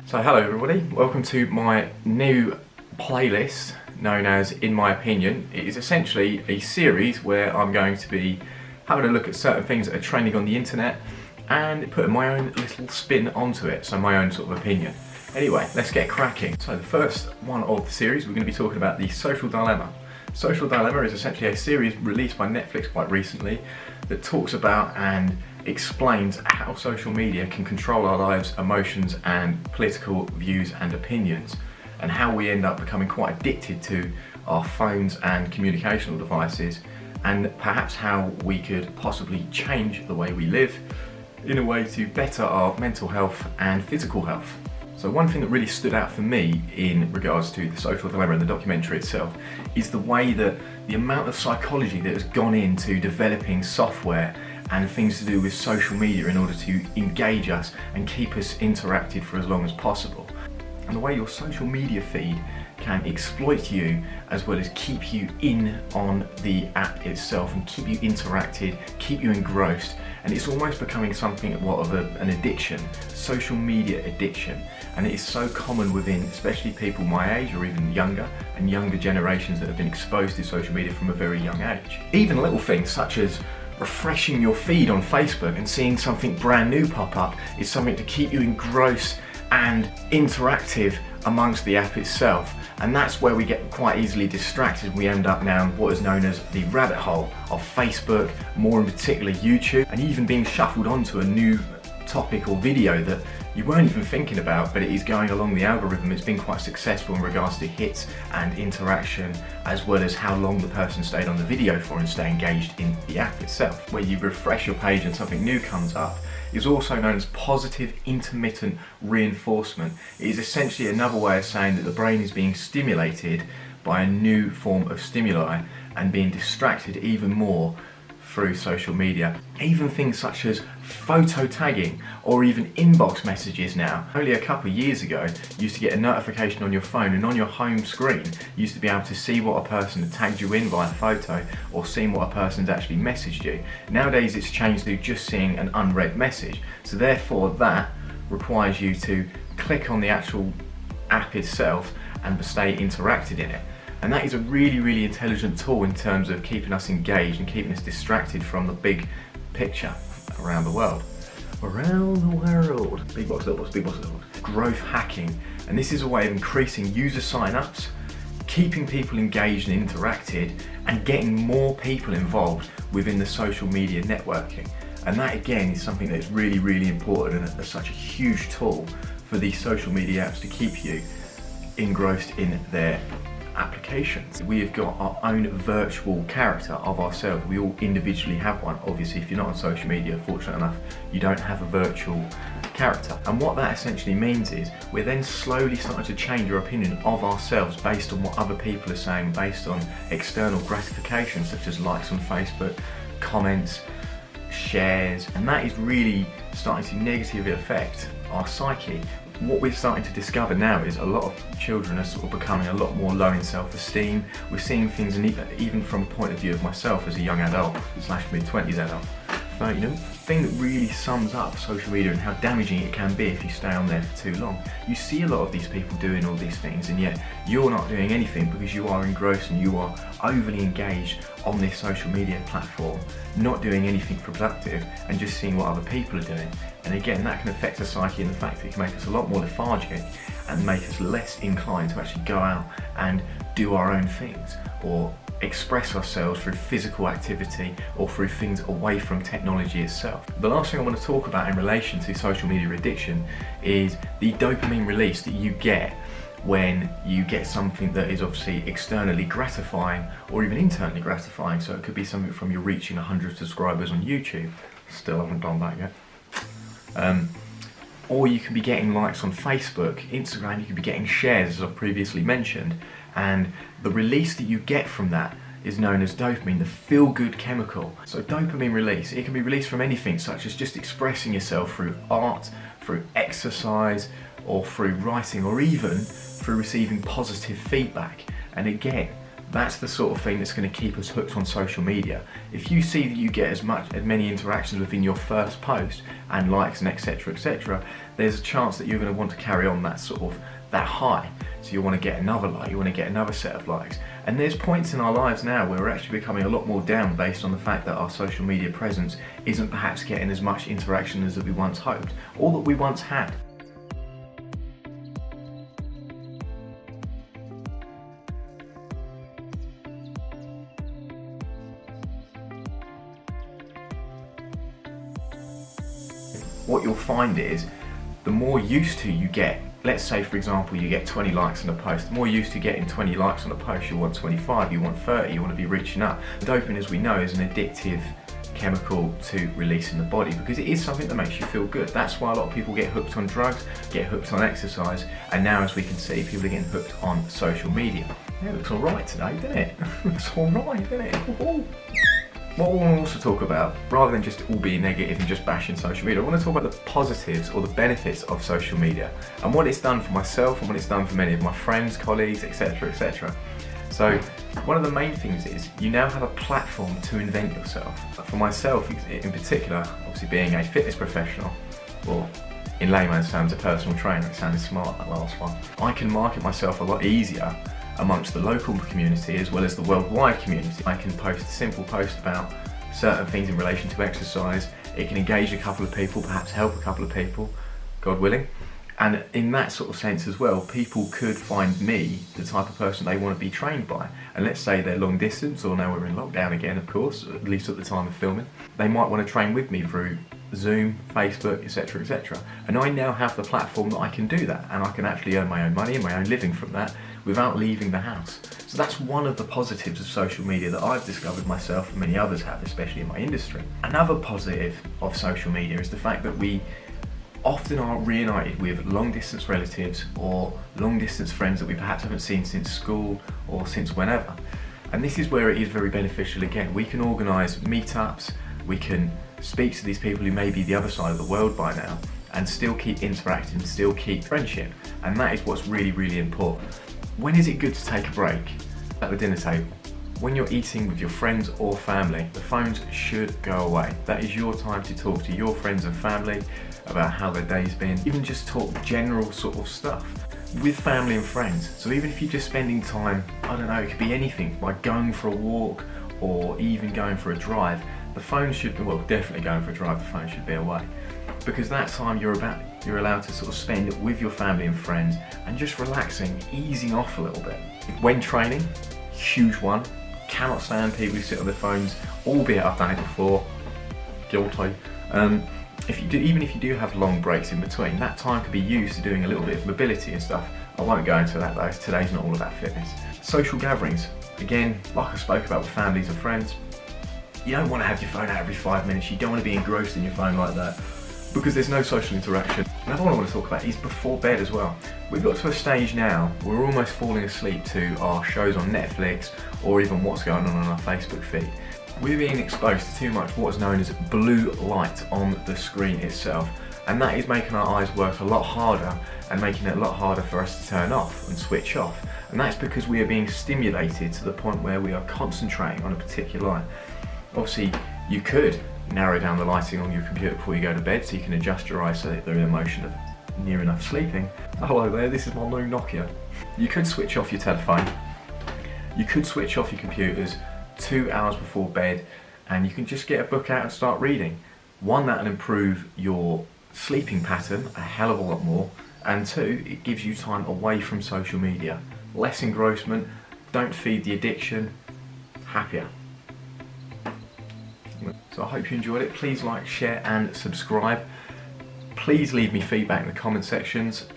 So hello everybody, welcome to my new playlist known as In My Opinion. It is essentially a series where I'm going to be having a look at certain things that are trending on the internet and putting my own little spin onto it, so my own sort of opinion. Anyway, let's get cracking. So the first one of the series, we're going to be talking about The Social Dilemma. Social Dilemma is essentially a series released by Netflix quite recently that talks about and explains how social media can control our lives, emotions and political views and opinions, and how we end up becoming quite addicted to our phones and communicational devices, and perhaps how we could possibly change the way we live in a way to better our mental health and physical health. So one thing that really stood out for me in regards to The Social Dilemma and the documentary itself is the way that the amount of psychology that has gone into developing software and things to do with social media in order to engage us and keep us interacted for as long as possible. And the way your social media feed can exploit you as well as keep you in on the app itself and keep you interacted, keep you engrossed, and it's almost becoming something of an addiction, social media addiction. And it is so common within especially people my age or even younger and younger generations that have been exposed to social media from a very young age. Even little things such as refreshing your feed on Facebook and seeing something brand new pop up is something to keep you engrossed and interactive amongst the app itself. And that's where we get quite easily distracted. We end up now in what is known as the rabbit hole of Facebook, more in particular YouTube, and even being shuffled onto a new topic or video that you weren't even thinking about, but it is going along the algorithm. It's been quite successful in regards to hits and interaction, as well as how long the person stayed on the video for and stay engaged in the app itself. Where you refresh your page and something new comes up is also known as positive intermittent reinforcement. It is essentially another way of saying that the brain is being stimulated by a new form of stimuli and being distracted even more through social media. Even things such as photo tagging or even inbox messages now. Only a couple of years ago, you used to get a notification on your phone, and on your home screen, you used to be able to see what a person had tagged you in via photo or seeing what a person's actually messaged you. Nowadays it's changed to just seeing an unread message. So therefore that requires you to click on the actual app itself and stay interacted in it. And that is a really, really intelligent tool in terms of keeping us engaged and keeping us distracted from the big picture around the world. Around the world. Big box, little box, big box, little box. Growth hacking. And this is a way of increasing user sign-ups, keeping people engaged and interacted, and getting more people involved within the social media networking. And that again is something that's really, really important, and it's such a huge tool for these social media apps to keep you engrossed in their applications. We have got our own virtual character of ourselves. We all individually have one. Obviously, if you're not on social media, fortunate enough, you don't have a virtual character. And what that essentially means is we're then slowly starting to change our opinion of ourselves based on what other people are saying, based on external gratification such as likes on Facebook, comments, shares, and that is really starting to negatively affect our psyche. What we're starting to discover now is a lot of children are sort of becoming a lot more low in self-esteem. We're seeing things, and even from a point of view of myself as a young adult / mid-20s adult, the thing that really sums up social media and how damaging it can be if you stay on there for too long. You see a lot of these people doing all these things, and yet you're not doing anything because you are engrossed and you are overly engaged on this social media platform, not doing anything productive and just seeing what other people are doing. And again, that can affect our psyche in the fact that it can make us a lot more lethargic and make us less inclined to actually go out and do our own things or express ourselves through physical activity or through things away from technology itself. The last thing I want to talk about in relation to social media addiction is the dopamine release that you get when you get something that is obviously externally gratifying or even internally gratifying. So it could be something from you reaching 100 subscribers on YouTube. Still haven't done that yet. Or you can be getting likes on Facebook, Instagram, you could be getting shares as I've previously mentioned, and the release that you get from that is known as dopamine, the feel-good chemical. So dopamine release, it can be released from anything such as just expressing yourself through art, through exercise, or through writing, or even through receiving positive feedback. And again, That's the sort of thing that's going to keep us hooked on social media. If you see that you get as many interactions within your first post and likes and etc., there's a chance that you're going to want to carry on that high. So you want to get another like, you want to get another set of likes. And there's points in our lives now where we're actually becoming a lot more down based on the fact that our social media presence isn't perhaps getting as much interaction as that we once hoped, or that we once had. What you'll find is, the more used to you get, let's say for example you get 20 likes on a post, the more used to getting 20 likes on a post, you want 25, you want 30, you want to be reaching up. Dopamine, as we know, is an addictive chemical to release in the body because it is something that makes you feel good. That's why a lot of people get hooked on drugs, get hooked on exercise, and now, as we can see, people are getting hooked on social media. Yeah, it looks alright today, doesn't it? It looks alright, doesn't it? Ooh. What I want to also talk about, rather than just all being negative and just bashing social media, I want to talk about the positives or the benefits of social media and what it's done for myself and what it's done for many of my friends, colleagues, etc. So one of the main things is you now have a platform to invent yourself. For myself in particular, obviously being a fitness professional, or in layman's terms a personal trainer, it sounded smart that last one, I can market myself a lot easier amongst the local community as well as the worldwide community. I can post a simple post about certain things in relation to exercise. It can engage a couple of people, perhaps help a couple of people, God willing. And in that sort of sense as well, people could find me the type of person they want to be trained by. And let's say they're long distance, or now we're in lockdown again, of course, at least at the time of filming. They might want to train with me through Zoom, Facebook, etc. And I now have the platform that I can do that, and I can actually earn my own money and my own living from that without leaving the house. So that's one of the positives of social media that I've discovered myself, and many others have, especially in my industry. Another positive of social media is the fact that we often are reunited with long distance relatives or long distance friends that we perhaps haven't seen since school or since whenever. And this is where it is very beneficial again. We can organise meetups, we can speak to these people who may be the other side of the world by now and still keep interacting, still keep friendship. And that is what's really, really important. When is it good to take a break? At the dinner table. When you're eating with your friends or family, the phones should go away. That is your time to talk to your friends and family about how their day's been. Even just talk general sort of stuff with family and friends. So even if you're just spending time, I don't know, it could be anything, like going for a walk or even going for a drive, the phone should be, well, definitely going for a drive, the phone should be away. Because that time you're allowed to sort of spend it with your family and friends and just relaxing, easing off a little bit. When training, huge one. Cannot stand people who sit on their phones, albeit I've done it before, guilty. Even if you do have long breaks in between, that time could be used to doing a little bit of mobility and stuff. I won't go into that though, today's not all about fitness. Social gatherings, again, like I spoke about with families and friends, you don't want to have your phone out every 5 minutes, you don't want to be engrossed in your phone like that, because there's no social interaction. Another one I want to talk about is before bed as well. We've got to a stage now where we're almost falling asleep to our shows on Netflix or even what's going on our Facebook feed. We're being exposed to too much what's known as blue light on the screen itself, and that is making our eyes work a lot harder and making it a lot harder for us to turn off and switch off. And that's because we are being stimulated to the point where we are concentrating on a particular light. Obviously, you could narrow down the lighting on your computer before you go to bed so you can adjust your eyes so that they're in a motion of near enough sleeping. Hello there, this is my new Nokia. You could switch off your telephone, you could switch off your computers 2 hours before bed, and you can just get a book out and start reading. One, that'll improve your sleeping pattern a hell of a lot more, and two, it gives you time away from social media. Less engrossment, don't feed the addiction, happier. So I hope you enjoyed it. Please like, share and subscribe. Please leave me feedback in the comment sections.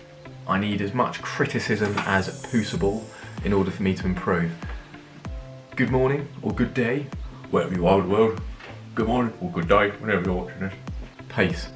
I need as much criticism as possible in order for me to improve. Good morning or good day, wherever you are in the world. Good morning or good day, whenever you're watching this. Peace.